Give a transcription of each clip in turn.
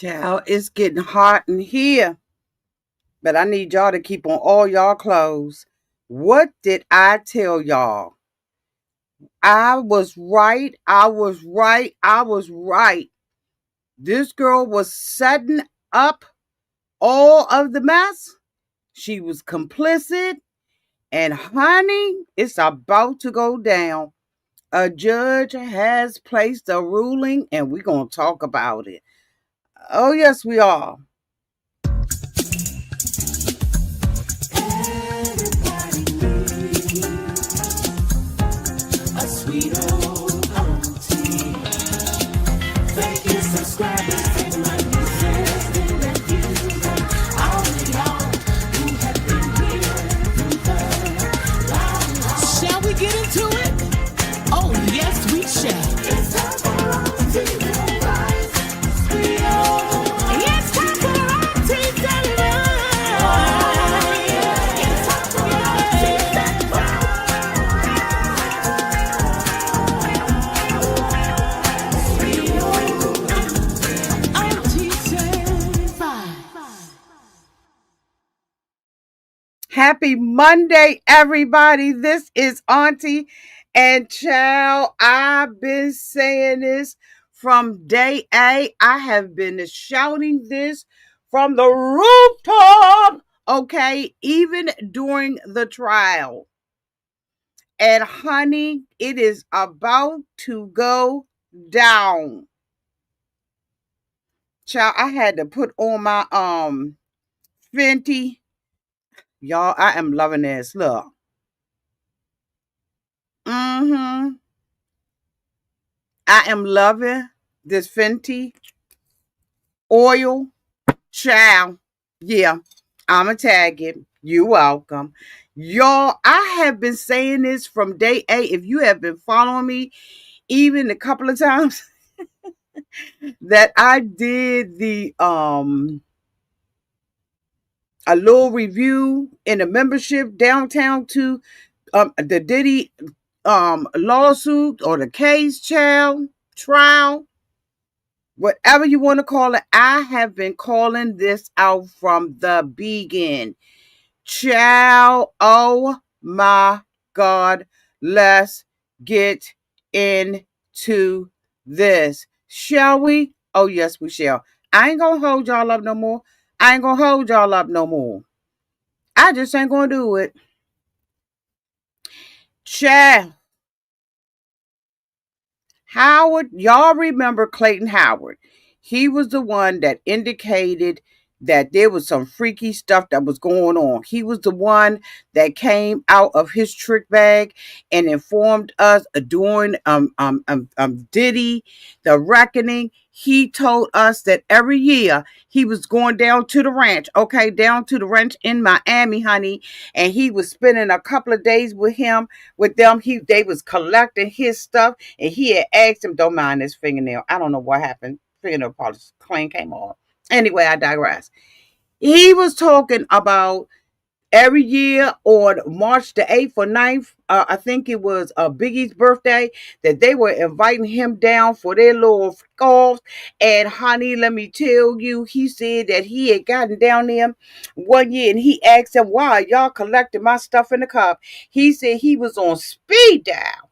Child, it's getting hot in here, but I need y'all to keep on all y'all clothes. What did I tell y'all? I was right. I was right. I was right. This girl was setting up all of the mess. She was complicit. And honey, it's about to go down. A judge has placed a ruling, and we're going to talk about it. Oh, yes, we are. A sweet old auntie. Thank you, subscribers to my nieces and nephews and all of y'all who have been here through the long. Shall we get into it? Oh, yes, we shall. It's time for auntie to rise. Sweet old. It's time for auntie to rise. It's time for auntie to rise. Happy Monday, everybody. This is Auntie. And child, I've been saying this from day A. I have been shouting this from the rooftop, okay, even during the trial. And honey, it is about to go down. Child, I had to put on my Fenty. Y'all, I am loving this. Look. I am loving this Fenty oil. Child. Yeah. I'ma tag it. You're welcome. Y'all, I have been saying this from day A. If you have been following me, even a couple of times that I did the a little review in the membership downtown to the Diddy lawsuit or the case trial, whatever you want to call it. I have been calling this out from the beginning. Child, oh my God, let's get into this. Shall we? Oh, yes, we shall. I ain't gonna hold y'all up no more. I just ain't gonna do it. Child. Howard, y'all remember Clayton Howard. He was the one that indicated that there was some freaky stuff that was going on. He was the one that came out of his trick bag and informed us during Diddy, the reckoning. He told us that every year he was going down to the ranch, okay, down to the ranch in Miami, honey, and he was spending a couple of days with them. They was collecting his stuff, and he had asked him, "Don't mind this fingernail." I don't know what happened. Fingernail polish clean came off. Anyway, I digress. He was talking about every year on March the 8th or 9th, I think it was Biggie's birthday, that they were inviting him down for their little offs. And honey, let me tell you, he said that he had gotten down there one year and he asked them, "Why are y'all collecting my stuff in the cup?" He said he was on speed dial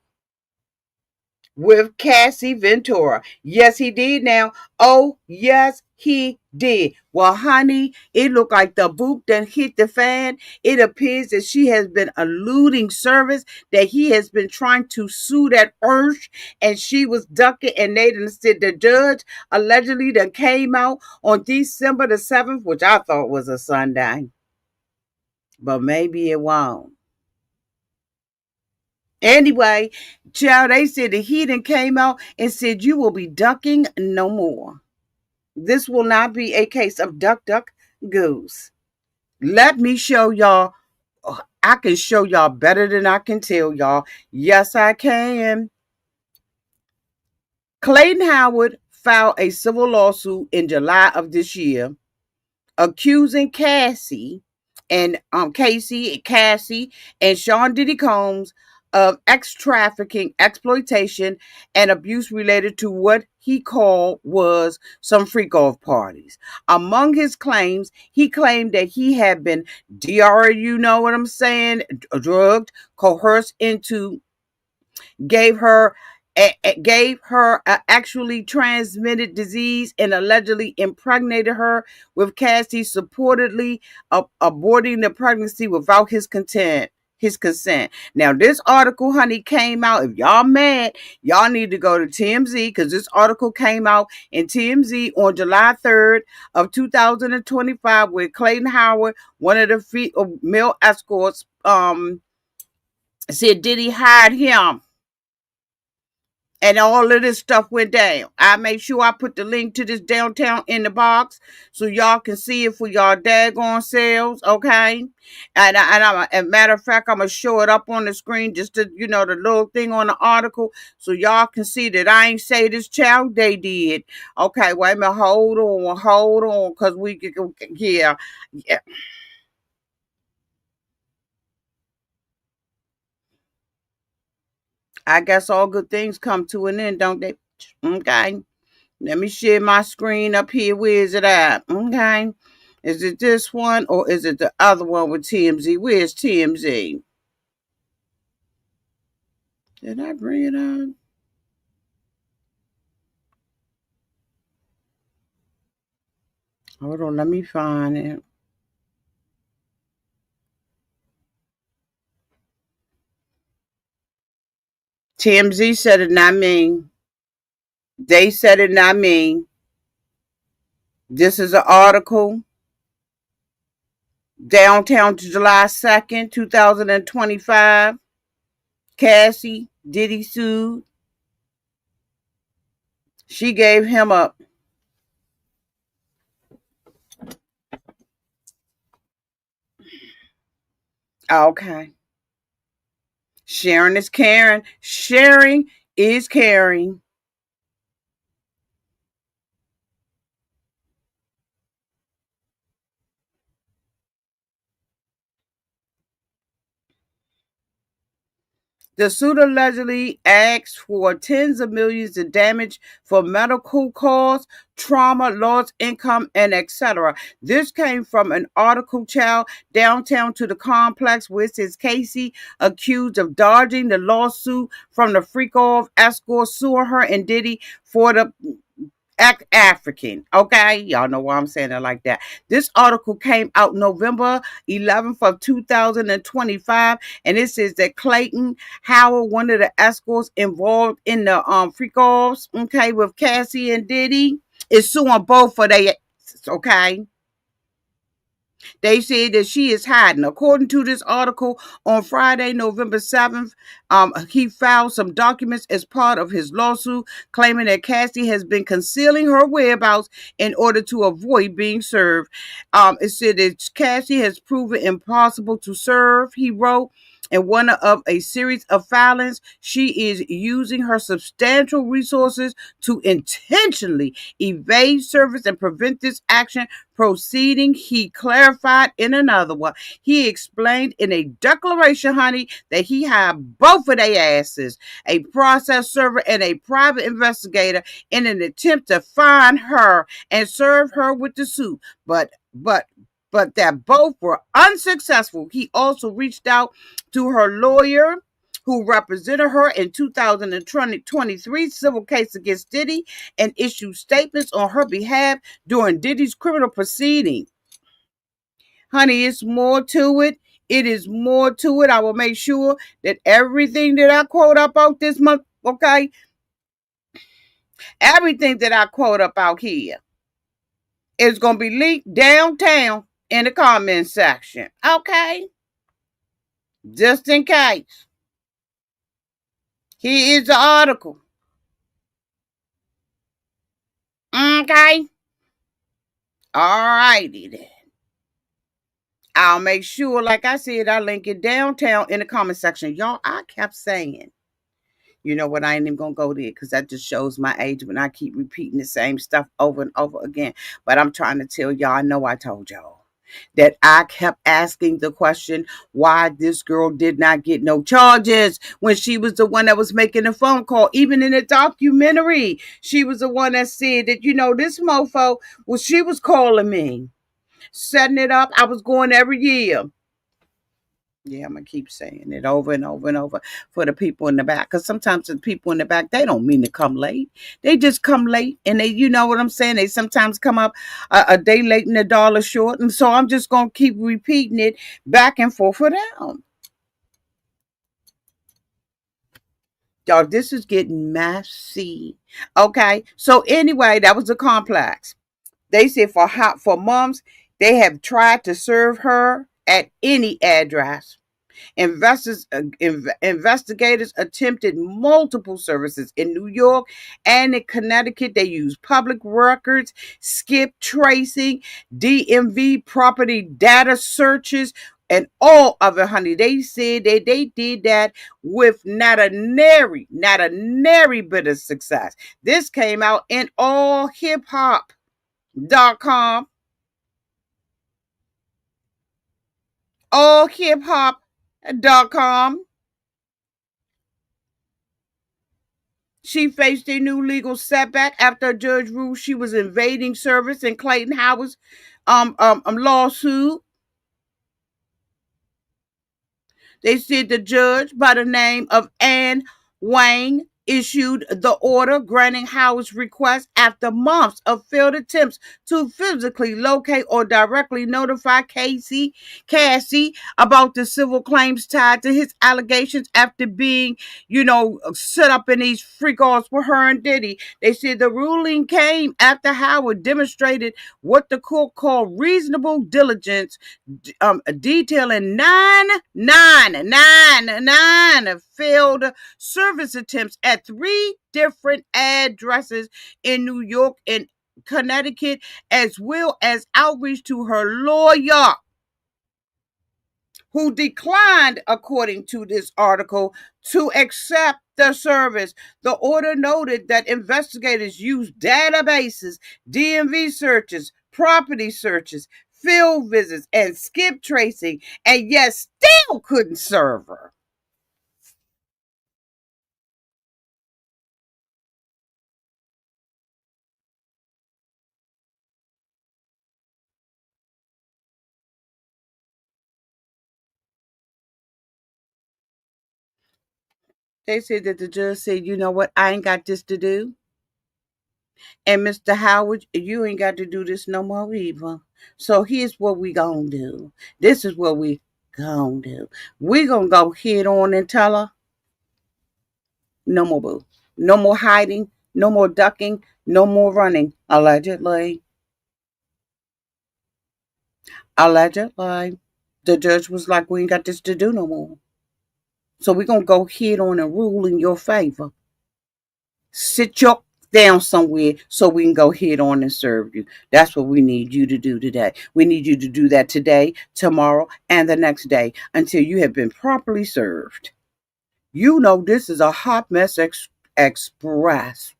with Cassie Ventura. Yes, he did now. Oh, yes, he did. Well, honey, it looked like the boot that hit the fan. It appears that she has been eluding service, that he has been trying to sue that Ursh, and she was ducking, and they done said the judge allegedly that came out on December the 7th, which I thought was a Sunday. But maybe it won't. Anyway, child, they said the heathen came out and said, "You will be ducking no more. This will not be a case of duck, duck, goose." Let me show y'all. I can show y'all better than I can tell y'all. Yes, I can. Clayton Howard filed a civil lawsuit in July of this year accusing Cassie, and Sean Diddy Combs of trafficking, exploitation, and abuse related to what he called was some freak off parties. Among his claims, he claimed that he had been you know what I'm saying, drugged, coerced into, gave her a actually transmitted disease, and allegedly impregnated her with Cassie, supportedly aborting the pregnancy without his consent. Now, this article, honey, came out. If y'all mad, y'all need to go to TMZ, because this article came out in TMZ on July 3rd of 2025, where Clayton Howard, one of the male escorts, said Diddy hired him, and all of this stuff went down. I made sure I put the link to this downtown in the box so y'all can see it for y'all daggone selves, okay? And matter of fact, I'm going to show it up on the screen, just to, the little thing on the article, so y'all can see that I ain't say this, child. They did. Okay, wait a minute. Hold on, because yeah. I guess all good things come to an end, don't they? Okay. Let me share my screen up here. Where is it at? Okay. Is it this one or is it the other one with TMZ? Where's TMZ? Did I bring it on? Hold on, let me find it. TMZ said it, not me. They said it, not me. This is an article. Downtown to July 2nd, 2025. Cassie, Diddy sued. She gave him up. Okay. Sharing is caring. Sharing is caring. The suit allegedly asks for tens of millions in damage for medical costs, trauma, lost income, and etc. This came from an article, child, downtown to the complex, where it says Casey accused of dodging the lawsuit from the freak off escort suing her and Diddy for the African. Okay, y'all know why I'm saying it like that. This article came out November 11th of 2025, and it says that Clayton Howard, one of the escorts involved in the freak offs, okay, with Cassie and Diddy, is suing both for their, okay. They said that she is hiding. According to this article, on Friday, November 7th, he filed some documents as part of his lawsuit, claiming that Cassie has been concealing her whereabouts in order to avoid being served. It said that Cassie has proven impossible to serve, he wrote. In one of a series of filings, she is using her substantial resources to intentionally evade service and prevent this action proceeding. He clarified in another one. He explained in a declaration, honey, that he had both of their asses, a process server and a private investigator, in an attempt to find her and serve her with the suit. But that both were unsuccessful. He also reached out to her lawyer, who represented her in 2023 civil case against Diddy, and issued statements on her behalf during Diddy's criminal proceeding. Honey, it's more to it. It is more to it. I will make sure that everything that I quote up out this month, okay, everything that I quote up out here is going to be linked downtown in the comment section, okay? Just in case. Here is the article. Okay? All righty then. I'll make sure, like I said, I link it downtown in the comment section. Y'all, I kept saying, you know what, I ain't even going to go there because that just shows my age when I keep repeating the same stuff over and over again. But I'm trying to tell y'all, I know I told y'all. that I kept asking the question why this girl did not get no charges when she was the one that was making the phone call. Even in the documentary, she was the one that said that, this mofo, well, she was calling me, setting it up. I was going every year. Yeah, I'm gonna keep saying it over and over and over for the people in the back. Because sometimes the people in the back, they don't mean to come late. They just come late, and they, you know what I'm saying. They sometimes come up a day late and a dollar short, and so I'm just gonna keep repeating it back and forth for them. Y'all, this is getting messy. Okay, so anyway, that was a complex. They said for months they have tried to serve her at any address. Investigators attempted multiple services in New York and in Connecticut. They used public records, skip tracing, DMV property data searches, and all of it, honey. They said that they did that with not a nary bit of success. This came out in allhiphop.com. Allhiphop.com. She faced a new legal setback after a judge ruled she was invading service in Clayton Howard's lawsuit. They said the judge by the name of Ann Wang issued the order granting Howard's request after months of failed attempts to physically locate or directly notify Cassie about the civil claims tied to his allegations after being, set up in these freak-offs with her and Diddy. They said the ruling came after Howard demonstrated what the court called reasonable diligence, detailing nine failed service attempts at 3 different addresses in New York and Connecticut, as well as outreach to her lawyer, who declined, according to this article, to accept the service. The order noted that investigators used databases, DMV searches, property searches, field visits, and skip tracing, and yet still couldn't serve her. They said that the judge said, you know what, I ain't got this to do. And Mr. Howard, you ain't got to do this no more either. So here's what we gonna do. This is what we gonna do. We gonna go head on and tell her, no more boo. No more hiding. No more ducking. No more running. Allegedly. Allegedly. The judge was like, we ain't got this to do no more. So we gonna go head on and rule in your favor. Sit your down somewhere so we can go head on and serve you. That's what we need you to do today. We need you to do that today, tomorrow, and the next day until you have been properly served. You know this is a hot mess express.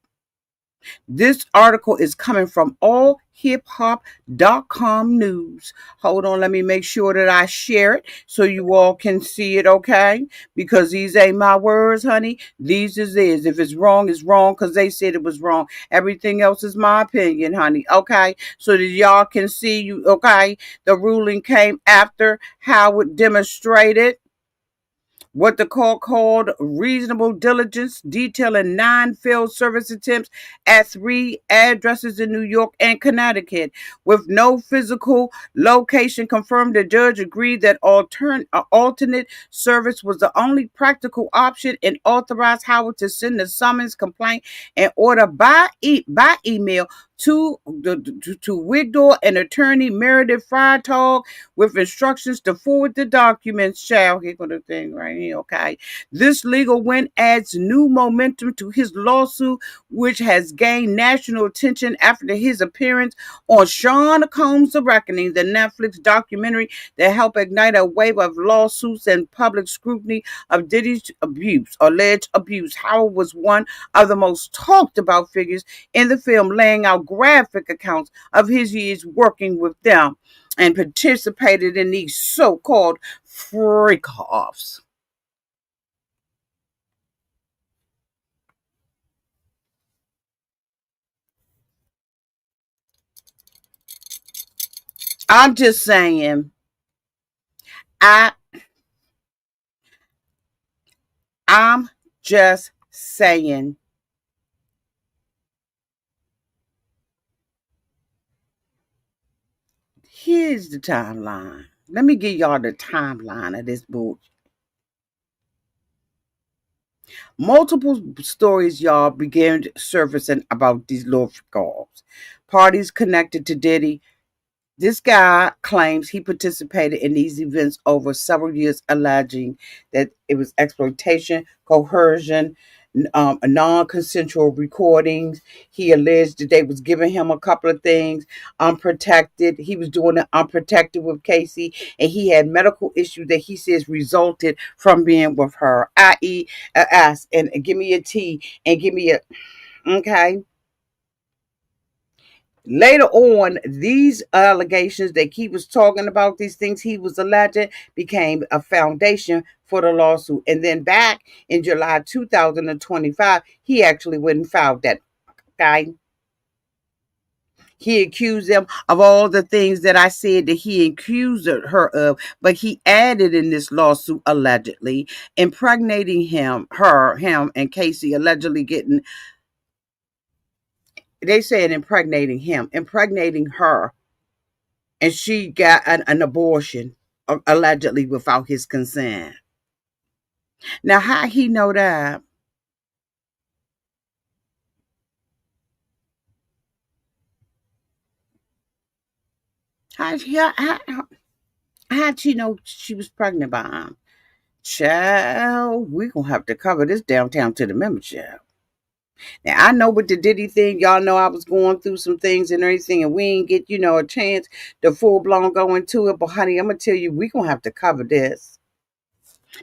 This article is coming from allhiphop.com news. Hold on, let me make sure that I share it so you all can see it, okay? Because these ain't my words, honey. These is theirs. If it's wrong, it's wrong because they said it was wrong. Everything else is my opinion, honey, okay? So that y'all can see you, okay? The ruling came after Howard demonstrated what the court called reasonable diligence, detailing 9 failed service attempts at 3 addresses in New York and Connecticut. With no physical location confirmed, the judge agreed that alternate service was the only practical option and authorized Howard to send the summons, complaint, and order by email to Wigdor and attorney Meredith Freitag with instructions to forward the documents. Here go the thing right here, okay? This legal win adds new momentum to his lawsuit, which has gained national attention after his appearance on Sean Combs' The Reckoning, the Netflix documentary that helped ignite a wave of lawsuits and public scrutiny of Diddy's alleged abuse. Howard was one of the most talked about figures in the film, laying out graphic accounts of his years working with them. and participated in these so-called freak-offs. I'm just saying, I I'm just saying, here's the timeline. Let me give y'all the timeline of this book. Multiple stories, y'all, began surfacing about these little freak-offs. Parties connected to Diddy. This guy claims he participated in these events over several years, alleging that it was exploitation, coercion, non-consensual recordings. He alleged that they was giving him a couple of things unprotected. He was doing it unprotected with Cassie, and he had medical issues that he says resulted from being with her, i.e., a S, and give me a T, and give me a, okay. Later on, these allegations that he was talking about, these things he was alleged, became a foundation for the lawsuit. And then back in July 2025, he actually went and filed that guy. He accused them of all the things that I said that he accused her of, but he added in this lawsuit allegedly impregnating him and Cassie, allegedly getting, they said impregnating her, and she got an abortion allegedly without his consent. Now, how he know that? How'd she know she was pregnant by him? Child, we gonna have to cover this downtown to the membership. Now, I know with the Diddy thing, y'all know I was going through some things and everything, and we ain't get, a chance to full blown go into it. But honey, I'm gonna tell you, we gonna have to cover this,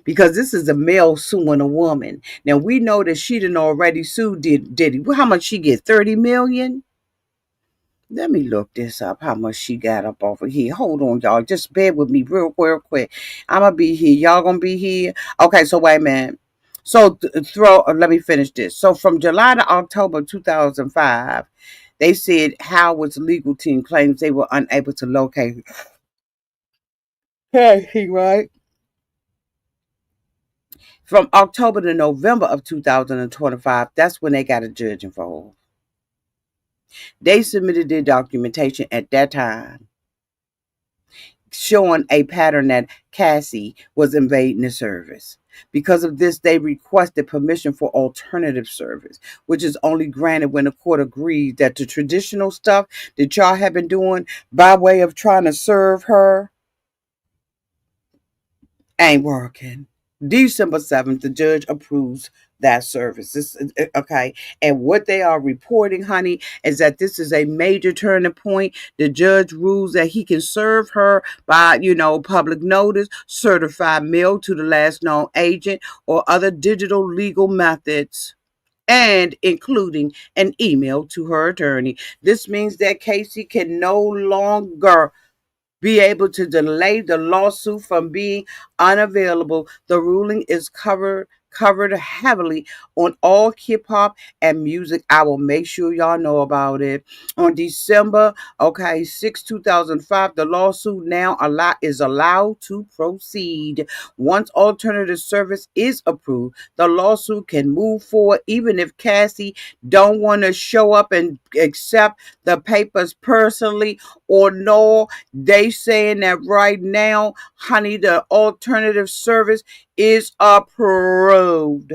because this is a male suing a woman. Now we know that she done already sued Diddy. Well, how much she get? 30 million? Let me look this up. How much she got up over here? Hold on, y'all. Just bear with me real quick. I'm gonna be here. Y'all gonna be here. Okay, so wait a minute. So let me finish this. So from July to October 2005, they said Howard's legal team claims they were unable to locate. Hey, he right. From October to November of 2025, that's when they got a judge involved. They submitted their documentation at that time, showing a pattern that Cassie was invading the service. Because of this, they requested permission for alternative service, which is only granted when the court agrees that the traditional stuff that y'all have been doing by way of trying to serve her ain't working. December 7th, the judge approves that service. Okay. And what they are reporting, honey, is that this is a major turning point. The judge rules that he can serve her by, public notice, certified mail to the last known agent, or other digital legal methods, and including an email to her attorney. This means that Casey can no longer be able to delay the lawsuit from being unavailable. The ruling is covered heavily on all hip hop and music. I will make sure y'all know about it. On December, 6, 2005, the lawsuit now is allowed to proceed. Once alternative service is approved, the lawsuit can move forward even if Cassie don't want to show up and accept the papers personally, or no. They saying that right now, honey, the alternative service is approved.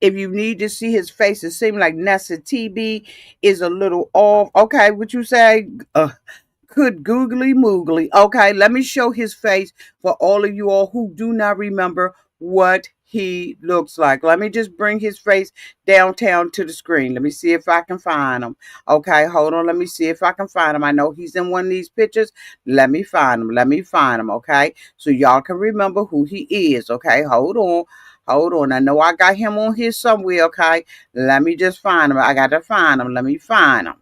If you need to see his face, it seems like Nessa TB is a little off. Okay, what you say? Could googly moogly. Okay, let me show his face for all of you all who do not remember what he looks like. Let me just bring his face downtown to the screen. Let me see if I can find him. Okay, hold on. Let me see if I can find him. I know he's in one of these pictures. Let me find him. Let me find him. Okay, so y'all can remember who he is. Okay, hold on. Hold on. I know I got him on here somewhere. Okay, let me just find him. I got to find him. Let me find him.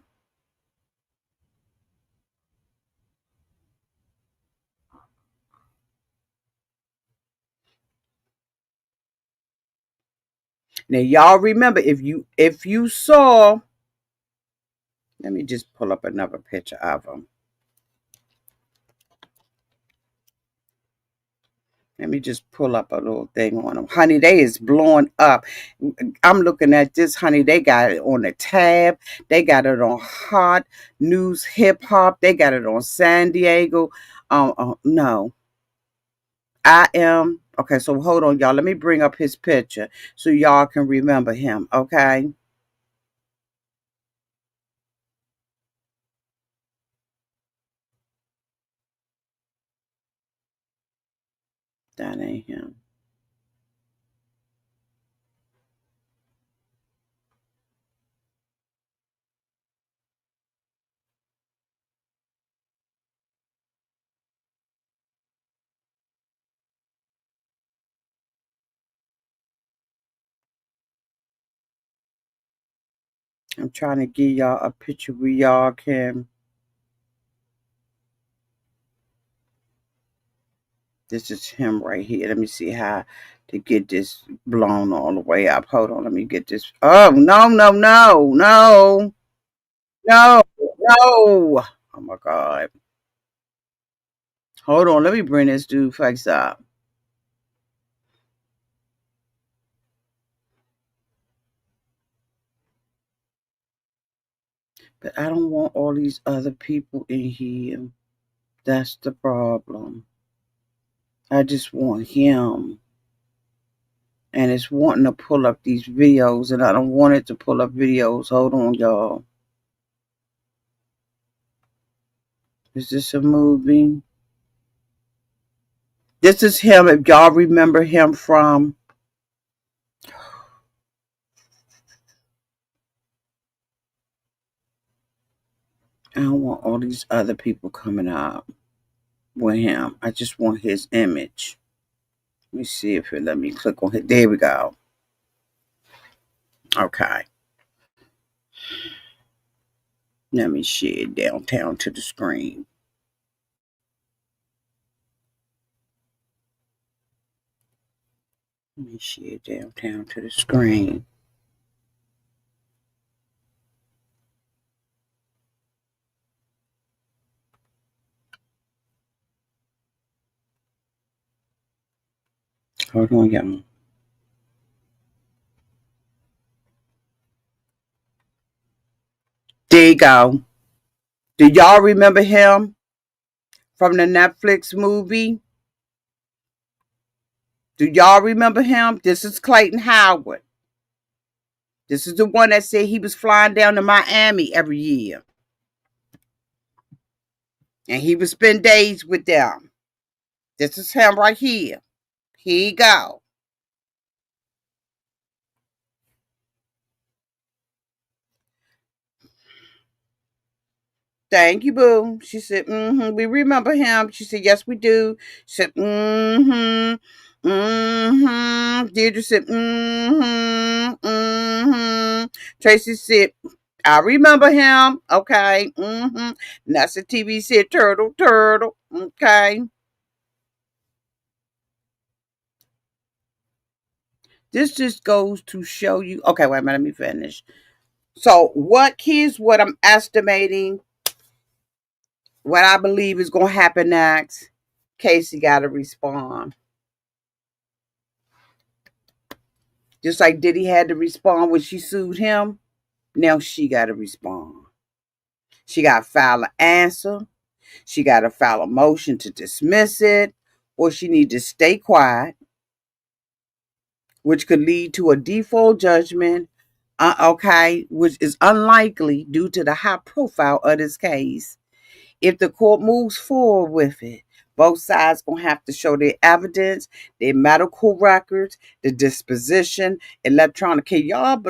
Now y'all remember if you saw, let me just pull up another picture of him. Let me just pull up a little thing on them. Honey, they is blowing up. I'm looking at this, honey. They got it on the tab. They got it on Hot News Hip Hop. They got it on San Diego. No. I am. Okay, so hold on, y'all. Let me bring up his picture so y'all can remember him, okay? That ain't him. I'm trying to give y'all a picture where y'all can. This is him right here. Let me see how to get this blown all the way up. Hold on, let me get this. Oh, no, no, no, no, no, no. Oh my God. Hold on, let me bring this dude face up. But I don't want all these other people in here. That's the problem. I just want him. And it's wanting to pull up these videos, and I don't want it to pull up videos. Hold on, y'all. Is this a movie? This is him, if y'all remember him from. I don't want all these other people coming up with him. I just want his image. Let me see if it let me click on it. There we go. Okay. Let me share it downtown to the screen. Let me share it downtown to the screen. Hold on, y'all. There you go. Do y'all remember him from the Netflix movie? Do y'all remember him? This is Clayton Howard. This is the one that said he was flying down to Miami every year. And he would spend days with them. This is him right here. Here you go. Thank you, boo. She said, we remember him. She said, yes, we do. She said, Deirdre said, Tracy said, I remember him. Okay. Nasa TV said, turtle, turtle. Okay. This just goes to show you. Okay, wait a minute. Let me finish. So, what I'm estimating, what I believe is going to happen next, Cassie got to respond. Just like Diddy had to respond when she sued him, now she got to respond. She got to file an answer. She got to file a motion to dismiss it, or she need to stay quiet, which could lead to a default judgment, okay, which is unlikely due to the high profile of this case if the court moves forward with it. Both sides gonna have to show their evidence, their medical records, the disposition, electronic. Can y'all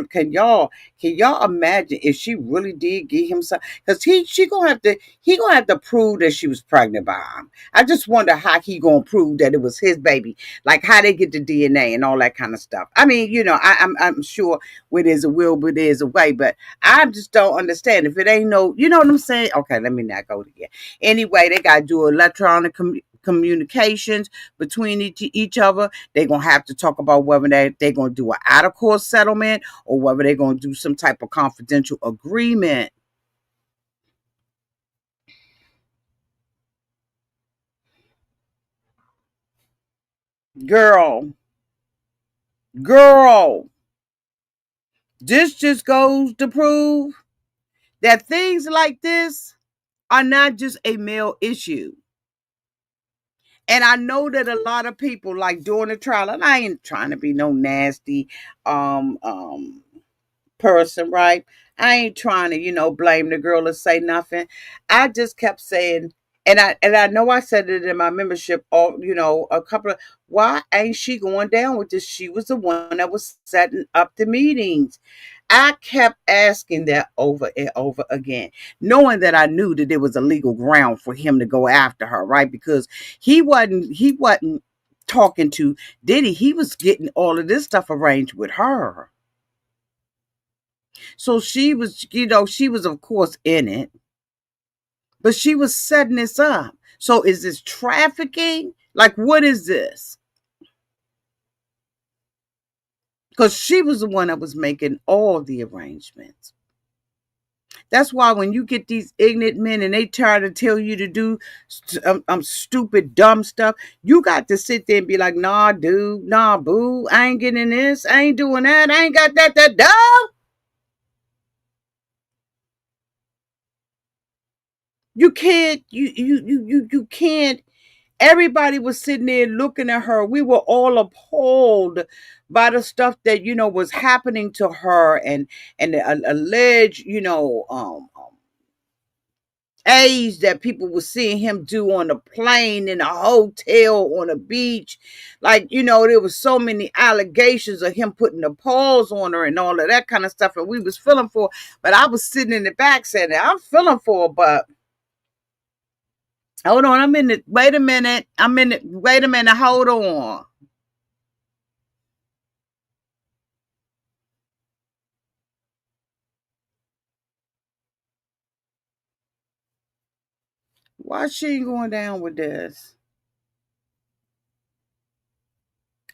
imagine if she really did get him some? Because he gonna have to prove that she was pregnant by him. I just wonder how he gonna prove that it was his baby, like how they get the DNA and all that kind of stuff. I mean, I'm sure where there's a will, but there's a way. But I just don't understand if it ain't no, you know what I'm saying? Okay, let me not go there. Anyway, they gotta do electronic communications between each other. They're gonna have to talk about whether they're gonna do an out of court settlement or whether they're gonna do some type of confidential agreement. Girl, girl, this just goes to prove that things like this are not just a male issue. And I know that a lot of people like during the trial, and I ain't trying to be no nasty um um person, right? I ain't trying to, blame the girl or say nothing. I just kept saying, and I know I said it in my membership, or a couple of, why ain't she going down with this? She was the one that was setting up the meetings. I kept asking that over and over again, knowing that I knew that there was a legal ground for him to go after her, right? Because he wasn't talking to Diddy. He was getting all of this stuff arranged with her. So she was of course in it, but she was setting this up. So is this trafficking? Like, what is this? Because she was the one that was making all the arrangements. That's why when you get these ignorant men and they try to tell you to do stupid, dumb stuff, you got to sit there and be like, nah, dude, nah, boo, I ain't getting this, I ain't doing that, I ain't got that dog. You can't, you can't. Everybody was sitting there looking at her. We were all appalled by the stuff that was happening to her, and the alleged age that people were seeing him do on a plane, in a hotel, on a beach. Like, there was so many allegations of him putting the paws on her and all of that kind of stuff, and we was feeling for her. But I was sitting in the back saying, I'm feeling for her, but hold on, I'm in it. Wait a minute. I'm in it. Wait a minute. Hold on. Why she ain't going down with this?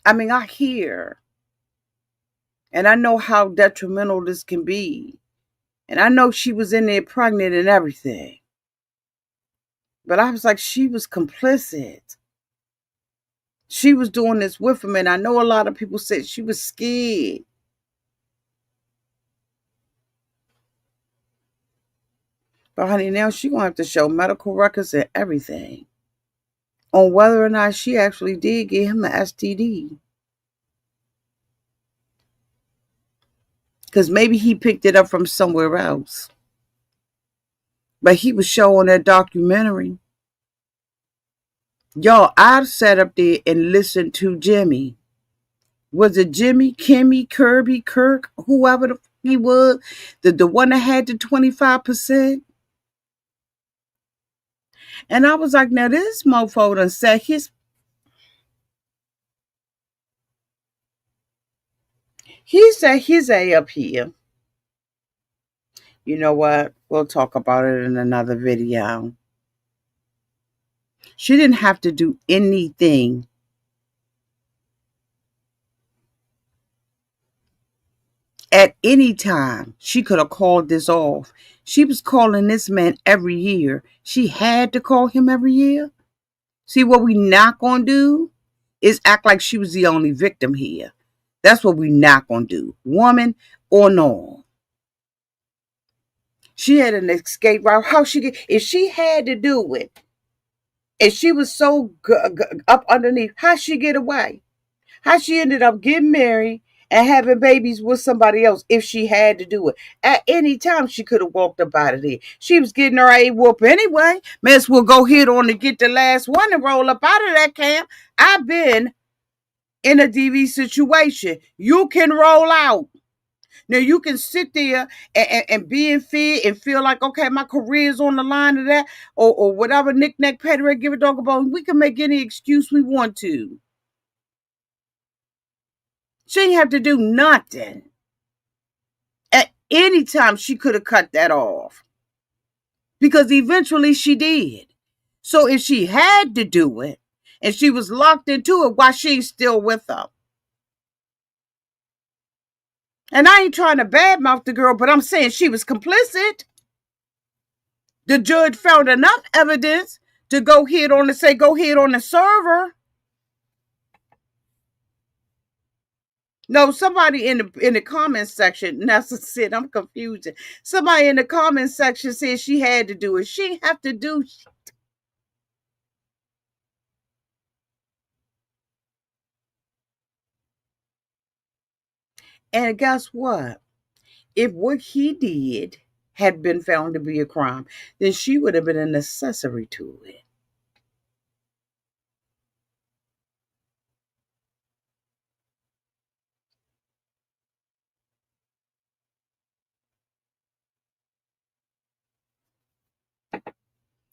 I mean, I hear and I know how detrimental this can be. And I know she was in there pregnant and everything. But I was like, she was complicit. She was doing this with him. And I know a lot of people said she was scared. But honey, now she gonna have to show medical records and everything on whether or not she actually did get him the STD. Because maybe he picked it up from somewhere else. But he was showing that documentary. Y'all, I sat up there and listened to Jimmy. Was it Jimmy, Kimmy, Kirby, Kirk, whoever he was? The one that had the 25%? And I was like, now this mofo done set he said his A up here. You know what? We'll talk about it in another video. She didn't have to do anything. At any time, she could have called this off. She was calling this man every year. She had to call him every year. See, what we not going to do is act like she was the only victim here. That's what we not going to do. Woman or no. She had an escape route. If she had to do it, if she was so up underneath, how she get away? How she ended up getting married and having babies with somebody else if she had to do it. At any time, she could have walked up out of there. She was getting her A whoop anyway. May as well go hit on to get the last one and roll up out of that camp. I've been in a DV situation. You can roll out. Now you can sit there and be in fear and feel like, okay, my career's on the line of that, or whatever knick-knack, paddywhack, give a dog a bone. We can make any excuse we want to. She didn't have to do nothing. At any time, she could have cut that off. Because eventually she did. So if she had to do it, and she was locked into it, why she's still with her? And I ain't trying to badmouth the girl, but I'm saying she was complicit. The judge found enough evidence to go ahead on the server. No, somebody in the comment section, that's it, I'm confused. Somebody in the comment section said she had to do it. She didn't have to do shit. And guess what? If what he did had been found to be a crime, then she would have been an accessory to it.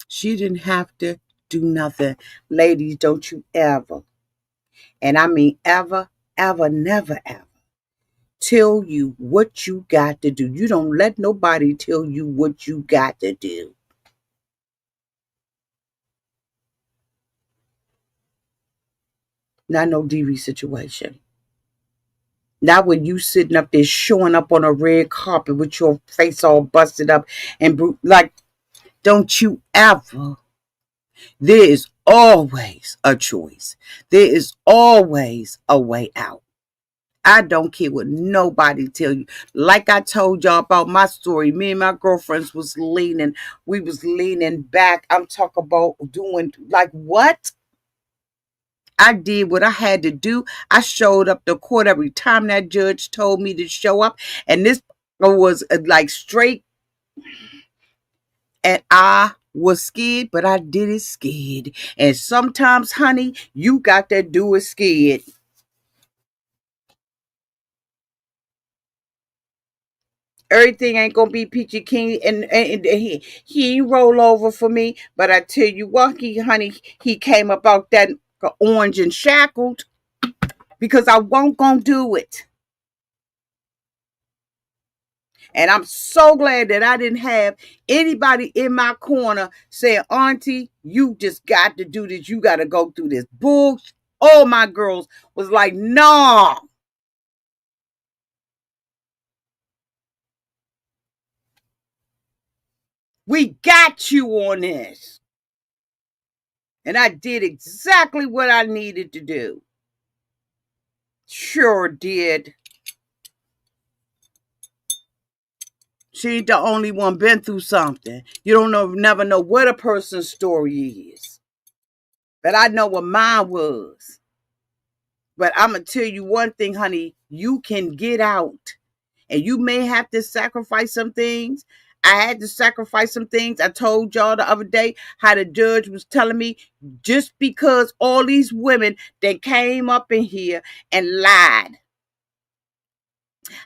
She didn't have to do nothing. Ladies, don't you ever, and I mean ever, ever, never, ever, tell you what you got to do. You don't let nobody tell you what you got to do. Not no DV situation. Not when you sitting up there showing up on a red carpet with your face all busted up and like, don't you ever. There is always a choice. There is always a way out. I don't care what nobody tell you. Like I told y'all about my story, me and my girlfriends was leaning. We was leaning back. I'm talking about doing like what? I did what I had to do. I showed up to court every time that judge told me to show up. And this was like straight. And I was scared, but I did it scared. And sometimes, honey, you got to do it scared. Everything ain't gonna be peachy king, and he ain't roll over for me. But I tell you what, he came about that orange and shackled because I won't gonna do it. And I'm so glad that I didn't have anybody in my corner saying, Auntie, you just got to do this. You got to go through this bullshit. All my girls was like, nah. We got you on this. And I did exactly what I needed to do. Sure did. She ain't the only one been through something. You don't know, never know what a person's story is. But I know what mine was. But I'm going to tell you one thing, honey. You can get out. And you may have to sacrifice some things. I had to sacrifice some things. I told y'all the other day how the judge was telling me just because all these women that came up in here and lied.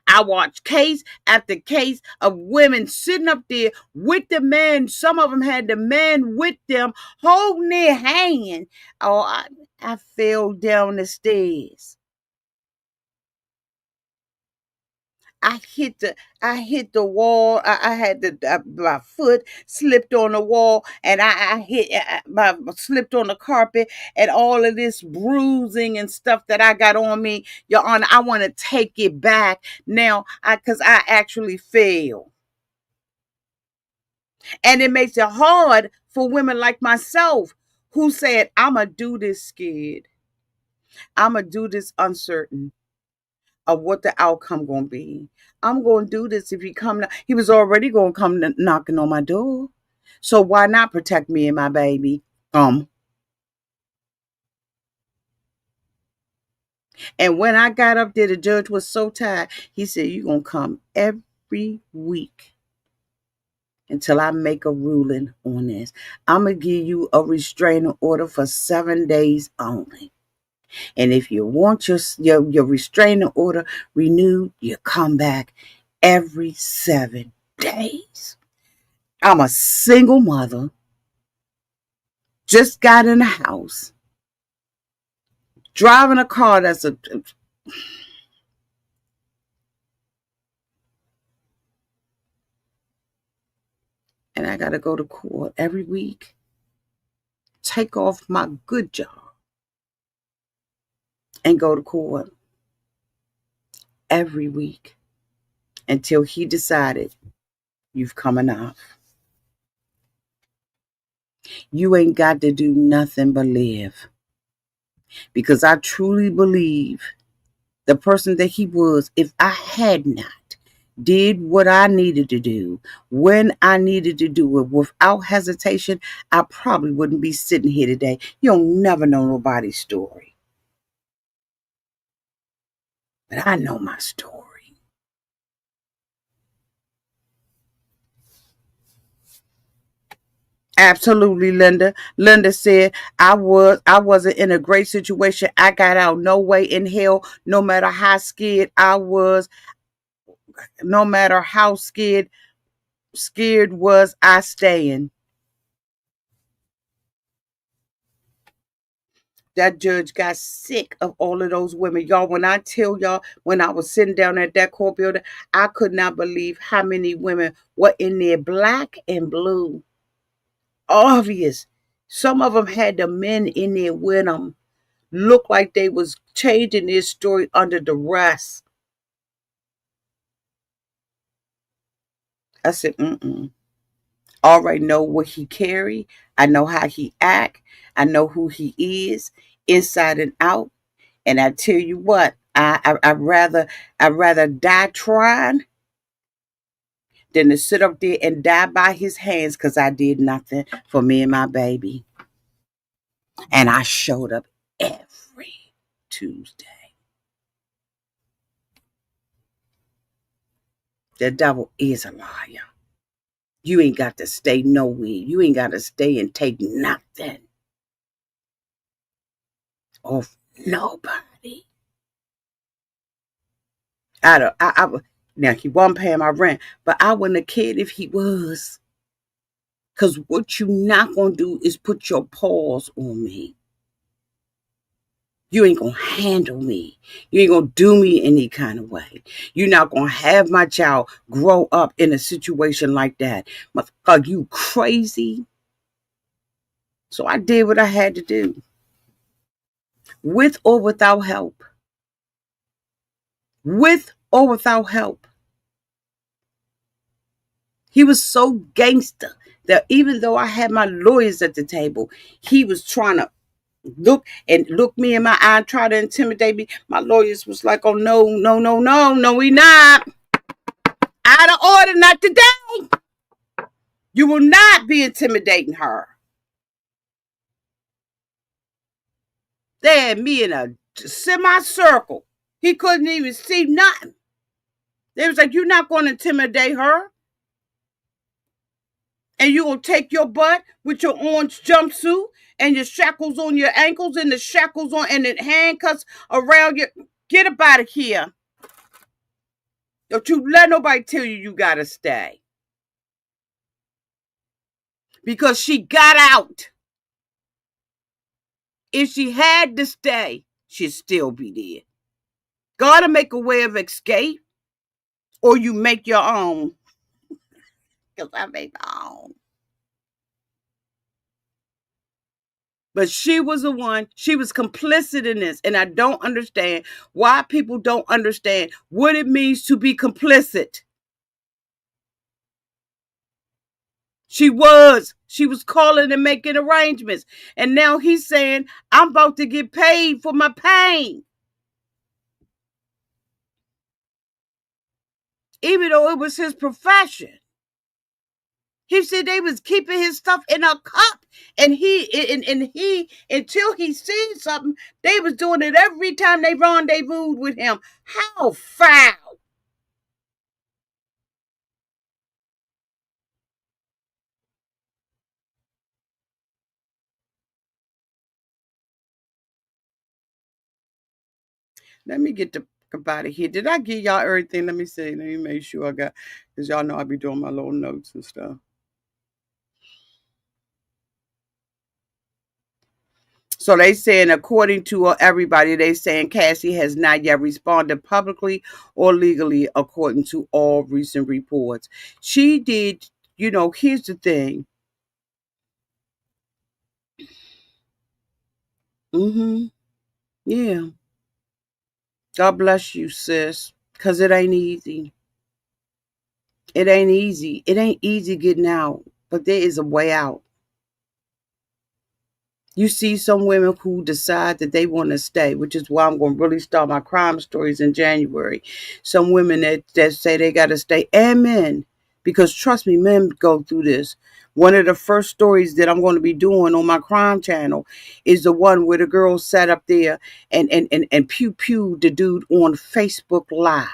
I watched case after case of women sitting up there with the man. Some of them had the man with them holding their hand. Oh, I fell down the stairs. I hit the wall. I had my foot slipped on the wall, and I hit my slipped on the carpet, and all of this bruising and stuff that I got on me, Your Honor. I want to take it back now, because I actually fell, and it makes it hard for women like myself who said, "I'ma do this scared. I'ma do this uncertain of what the outcome gonna be. I'm gonna do this if he come. He was already gonna come knocking on my door. So why not protect me and my baby? And when I got up there, the judge was so tired. He said, "You're going to come every week until I make a ruling on this. I'm going to give you a restraining order for 7 days only. And if you want your restraining order renewed, you come back every 7 days." I'm a single mother, just got in a house, driving a car and I got to go to court every week, take off my good job, and go to court every week until he decided, "You've come enough. You ain't got to do nothing but live." Because I truly believe the person that he was, if I had not did what I needed to do when I needed to do it without hesitation, I probably wouldn't be sitting here today. You'll never know nobody's story. But I know my story. Absolutely, Linda. Linda said, I wasn't in a great situation. I got out no way in hell, no matter how scared I was, no matter how scared was I staying. That judge got sick of all of those women. Y'all, when I tell y'all, when I was sitting down at that court building, I could not believe how many women were in there, black and blue. Obvious. Some of them had the men in there with them. Looked like they was changing their story under duress. I said, mm-mm. I already know what he carry. I know how he act. I know who he is inside and out. And I tell you what, I'd rather die trying than to sit up there and die by his hands because I did nothing for me and my baby. And I showed up every Tuesday. The devil is a liar. You ain't got to stay nowhere. You ain't got to stay and take nothing off nobody. Now he wasn't paying my rent, but I wouldn't have cared if he was. Because what you not going to do is put your paws on me. You ain't going to handle me. You ain't going to do me any kind of way. You're not going to have my child grow up in a situation like that. Are you crazy? So I did what I had to do. With or without help. With or without help. He was so gangster that even though I had my lawyers at the table, he was trying to look me in my eye and try to intimidate me. My lawyers was like, "Oh, no, no, no, no, no, we not. Out of order, not today. You will not be intimidating her." They had me in a semicircle. He couldn't even see nothing. They was like, "You're not going to intimidate her. And you're going to take your butt with your orange jumpsuit and your shackles on your ankles and the shackles on and the handcuffs around your. Get up out of here. Don't you let nobody tell you got to stay." Because she got out. If she had to stay, she'd still be there. Gotta make a way of escape, or you make your own. Because I made my own. But she was the one, she was complicit in this. And I don't understand why people don't understand what it means to be complicit. She was calling and making arrangements. And now he's saying, "I'm about to get paid for my pain." Even though it was his profession. He said they was keeping his stuff in a cup, and he until he seen something, they was doing it every time they rendezvoused with him. How foul! Let me get the fuck out of here. Did I give y'all everything? Let me see. Let me make sure I got, because y'all know I be doing my little notes and stuff. So they saying, according to everybody, they saying Cassie has not yet responded publicly or legally, according to all recent reports. She did, here's the thing. Mm-hmm. Yeah. God bless you, sis. Because it ain't easy. It ain't easy. It ain't easy getting out, but there is a way out. You see some women who decide that they want to stay, which is why I'm going to really start my crime stories in January. Some women that say they got to stay, and men, because trust me, men go through this. One of the first stories that I'm going to be doing on my crime channel is the one where the girl sat up there and pew the dude on Facebook Live.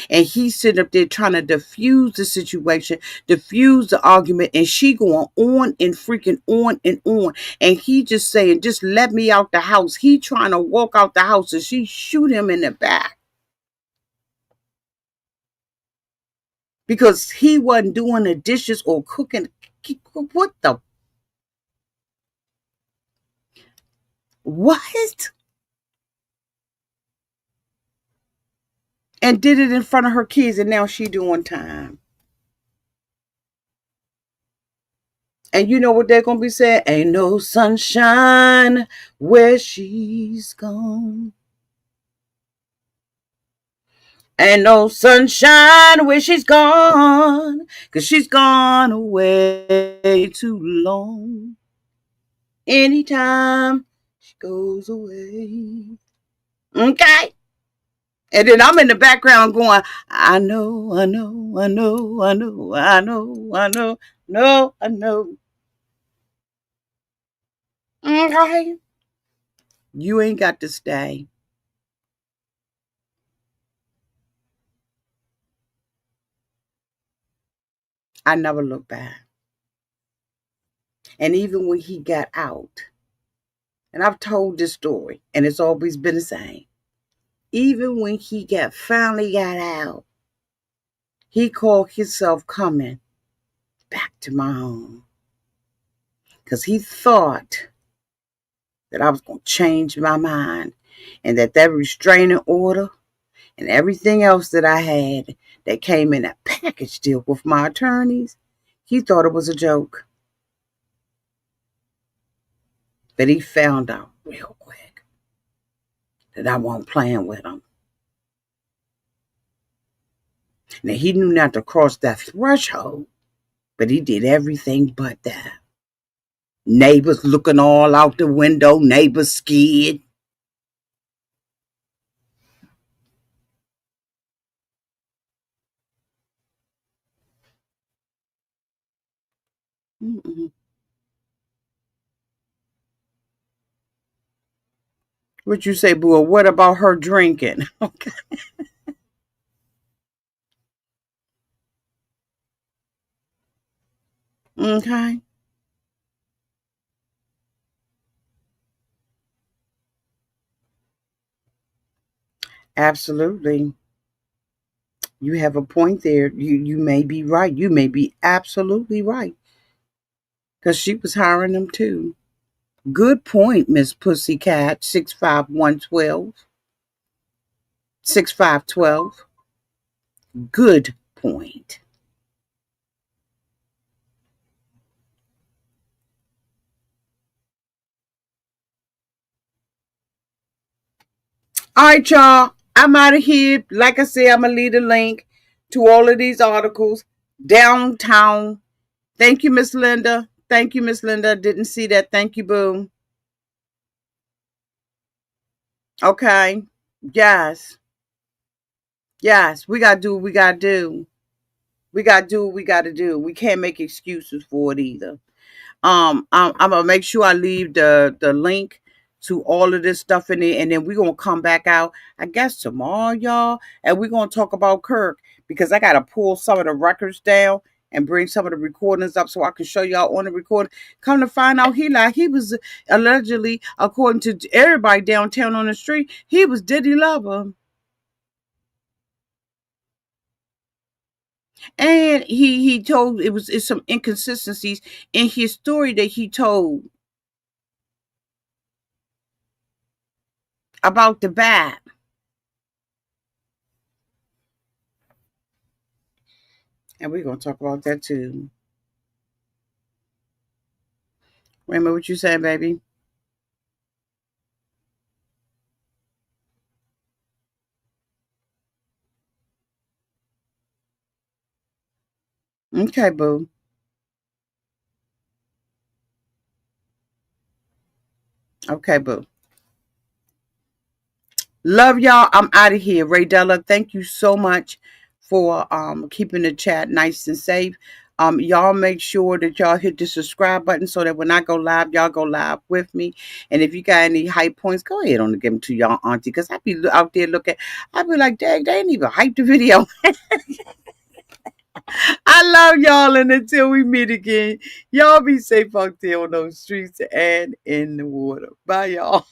And he's sitting up there trying to diffuse the situation, diffuse the argument, and she going on and freaking on and on. And he just saying, just let me out the house. He trying to walk out the house and she shoot him in the back. Because he wasn't doing the dishes or cooking. What the? What? And did it in front of her kids, and now she doing time. And you know what they're going to be saying? Ain't no sunshine where she's gone. Ain't no sunshine where she's gone, 'cause she's gone away too long. Anytime she goes away. Okay. And then I'm in the background going, I know, I know, I know, I know, I know, I know, no, I know. Okay. You ain't got to stay. I never look back. And even when he got out, and I've told this story, and it's always been the same. Even when he finally got out, he called himself coming back to my home. Because he thought that I was going to change my mind, and that restraining order and everything else that I had that came in a package deal with my attorneys, he thought it was a joke. But he found out real quick that I wasn't playing with him. Now, he knew not to cross that threshold, but he did everything but that. Neighbors looking all out the window, neighbors scared. Mm-mm. What you say, boo? What about her drinking? Okay. Okay. Absolutely. You have a point there. You may be right. You may be absolutely right. Because she was hiring them too. Good point, Miss Pussycat 65112. 6512. Good point. All right, y'all. I'm out of here. Like I said, I'm going to leave a link to all of these articles downtown. Thank you, Miss Linda. Thank you, Miss Linda. Didn't see that. Thank you, boo. Okay. Yes. Yes. We got to do what we got to do. We gotta do what we gotta do. We can't make excuses for it either. I'm gonna make sure I leave the link to all of this stuff in there, and then we're gonna come back out, I guess tomorrow, y'all, and we're gonna talk about Kirk because I gotta pull some of the records down and bring some of the recordings up so I can show y'all on the recording. Come to find out, he was allegedly, according to everybody downtown on the street, he was Diddy lover. And he told it's some inconsistencies in his story that he told about the bat. And we're gonna talk about that too. Remember what you said, baby? Okay, boo. Okay, boo. Love y'all. I'm out of here. Ray Della, thank you so much for keeping the chat nice and safe. Y'all make sure that y'all hit the subscribe button so that when I go live, y'all go live with me. And if you got any hype points, go ahead on and give them to y'all auntie. Because I be out there looking, I be like, dang, they ain't even hype the video. I love y'all, and until we meet again, y'all be safe out there on those streets and in the water. Bye, y'all.